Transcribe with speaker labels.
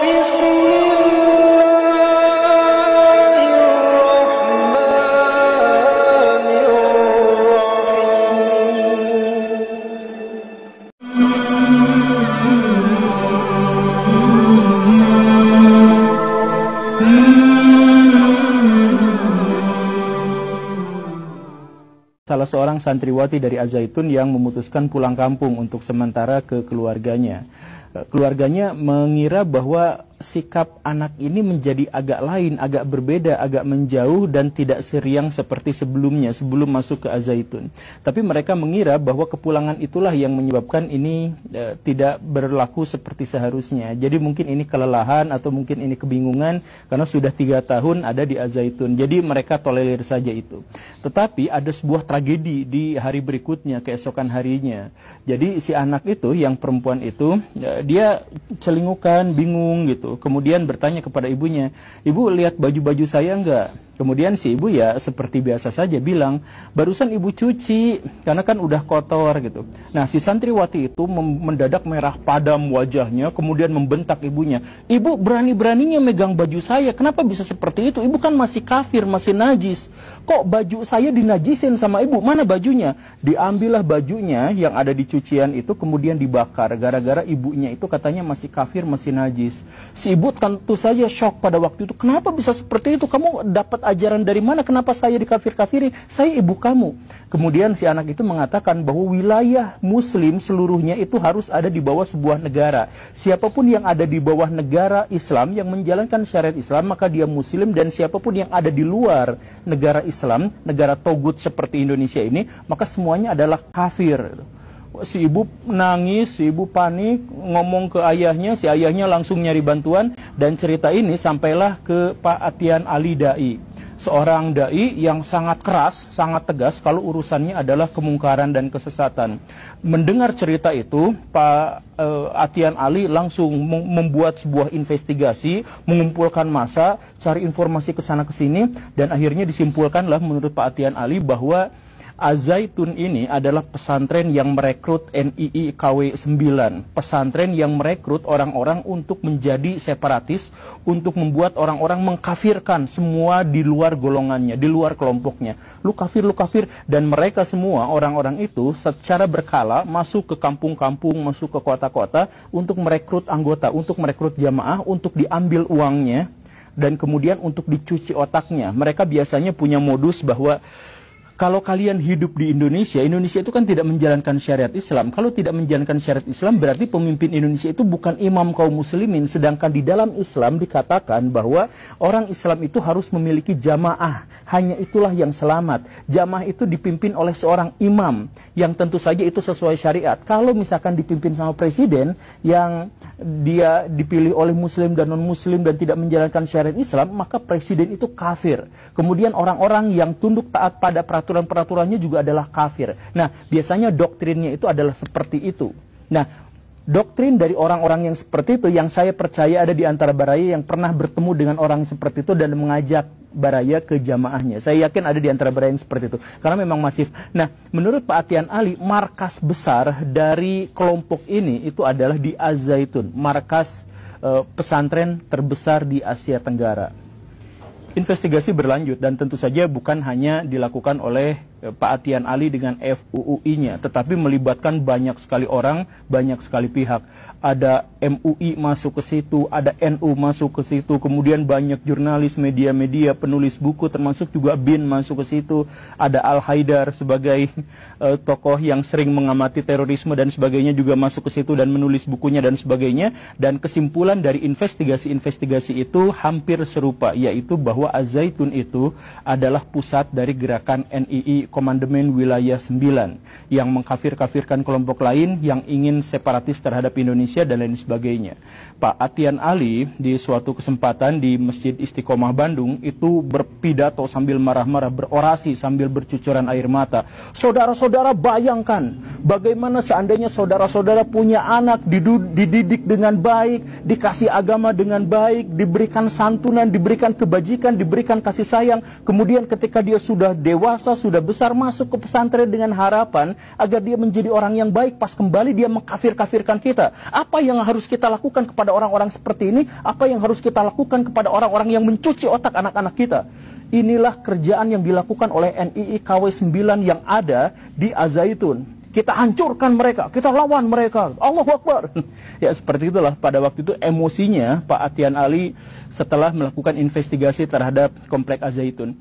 Speaker 1: Salah seorang santriwati dari Az-Zaitun yang memutuskan pulang kampung untuk sementara ke keluarganya. Keluarganya mengira bahwa sikap anak ini menjadi agak lain, agak berbeda, agak menjauh dan tidak seriang seperti sebelumnya, sebelum masuk ke Az-Zaitun. Tapi mereka mengira bahwa kepulangan itulah yang menyebabkan ini tidak berlaku seperti seharusnya. Jadi mungkin ini kelelahan atau mungkin ini kebingungan karena sudah 3 tahun ada di Az-Zaitun. Jadi mereka tolerir saja itu. Tetapi ada sebuah tragedi di hari berikutnya, keesokan harinya. Jadi si anak itu, yang perempuan itu, dia celingukan, bingung gitu. Kemudian bertanya kepada ibunya, "Ibu lihat baju-baju saya enggak?" Kemudian si ibu ya seperti biasa saja bilang, "Barusan ibu cuci, karena kan udah kotor," gitu. Nah, si santriwati itu mendadak merah padam wajahnya, kemudian membentak ibunya, "Ibu berani-beraninya megang baju saya, kenapa bisa seperti itu? Ibu kan masih kafir, masih najis. Kok baju saya dinajisin sama ibu? Mana bajunya?" Diambillah bajunya yang ada di cucian itu, kemudian dibakar, gara-gara ibunya itu katanya masih kafir, masih najis. Si ibu tentu saja shock pada waktu itu, "Kenapa bisa seperti itu? Kamu dapat ajaran dari mana? Kenapa saya dikafir-kafiri? Saya ibu kamu." Kemudian si anak itu mengatakan bahwa wilayah muslim seluruhnya itu harus ada di bawah sebuah negara. Siapapun yang ada di bawah negara Islam yang menjalankan syariat Islam, maka dia muslim, dan siapapun yang ada di luar negara Islam, negara togut seperti Indonesia ini, maka semuanya adalah kafir. Si ibu nangis, si ibu panik, ngomong ke ayahnya, si ayahnya langsung nyari bantuan, dan cerita ini sampailah ke Pak Atian Ali Dai, seorang dai yang sangat keras, sangat tegas kalau urusannya adalah kemungkaran dan kesesatan. Mendengar cerita itu, Pak Atian Ali langsung membuat sebuah investigasi, mengumpulkan massa, cari informasi ke sana ke sini, dan akhirnya disimpulkanlah menurut Pak Atian Ali bahwa Az-Zaitun ini adalah pesantren yang merekrut NII KW 9. Pesantren yang merekrut orang-orang untuk menjadi separatis, untuk membuat orang-orang mengkafirkan semua di luar golongannya, di luar kelompoknya. Lu kafir, dan mereka semua, orang-orang itu secara berkala masuk ke kampung-kampung, masuk ke kota-kota untuk merekrut anggota, untuk merekrut jamaah, untuk diambil uangnya, dan kemudian untuk dicuci otaknya. Mereka biasanya punya modus bahwa kalau kalian hidup di Indonesia, Indonesia itu kan tidak menjalankan syariat Islam. Kalau tidak menjalankan syariat Islam, berarti pemimpin Indonesia itu bukan imam kaum muslimin. Sedangkan di dalam Islam dikatakan bahwa orang Islam itu harus memiliki jamaah. Hanya itulah yang selamat. Jamaah itu dipimpin oleh seorang imam, yang tentu saja itu sesuai syariat. Kalau misalkan dipimpin sama presiden, yang dia dipilih oleh muslim dan non-muslim dan tidak menjalankan syariat Islam, maka presiden itu kafir. Kemudian orang-orang yang tunduk taat pada peraturan-peraturannya juga adalah kafir. Nah, biasanya doktrinnya itu adalah seperti itu. Nah, doktrin dari orang-orang yang seperti itu, yang saya percaya ada di antara Baraya yang pernah bertemu dengan orang seperti itu dan mengajak Baraya ke jamaahnya. Saya yakin ada di antara Baraya yang seperti itu, karena memang masif. Nah, menurut Pak Atian Ali, markas besar dari kelompok ini itu adalah di Az-Zaitun, markas pesantren terbesar di Asia Tenggara. Investigasi berlanjut, dan tentu saja bukan hanya dilakukan oleh Pak Atian Ali dengan FUUI-nya, tetapi melibatkan banyak sekali orang, banyak sekali pihak. Ada MUI masuk ke situ, ada NU masuk ke situ, kemudian banyak jurnalis, media-media, penulis buku, termasuk juga BIN masuk ke situ. Ada Al-Haidar sebagai tokoh yang sering mengamati terorisme dan sebagainya juga masuk ke situ dan menulis bukunya dan sebagainya. Dan kesimpulan dari investigasi-investigasi itu hampir serupa, yaitu bahwa Az-Zaitun itu adalah pusat dari gerakan NII Komandemen Wilayah 9 yang mengkafir-kafirkan kelompok lain yang ingin separatis terhadap Indonesia dan lain sebagainya. Pak Atian Ali di suatu kesempatan di Masjid Istiqomah Bandung itu berpidato sambil marah-marah, berorasi sambil bercucuran air mata. Saudara-saudara, bayangkan bagaimana seandainya saudara-saudara punya anak, dididik dengan baik, dikasih agama dengan baik, diberikan santunan, diberikan kebajikan, diberikan kasih sayang, kemudian ketika dia sudah dewasa, sudah besar, besar masuk ke pesantren dengan harapan agar dia menjadi orang yang baik, pas kembali dia mengkafir-kafirkan kita. Apa yang harus kita lakukan kepada orang-orang seperti ini? Apa yang harus kita lakukan kepada orang-orang yang mencuci otak anak-anak kita? Inilah kerjaan yang dilakukan oleh NII KW 9 yang ada di Al-Zaitun. Kita hancurkan mereka, kita lawan mereka. Allahu Akbar. Ya seperti itulah pada waktu itu emosinya Pak Atian Ali setelah melakukan investigasi terhadap Komplek Al-Zaitun.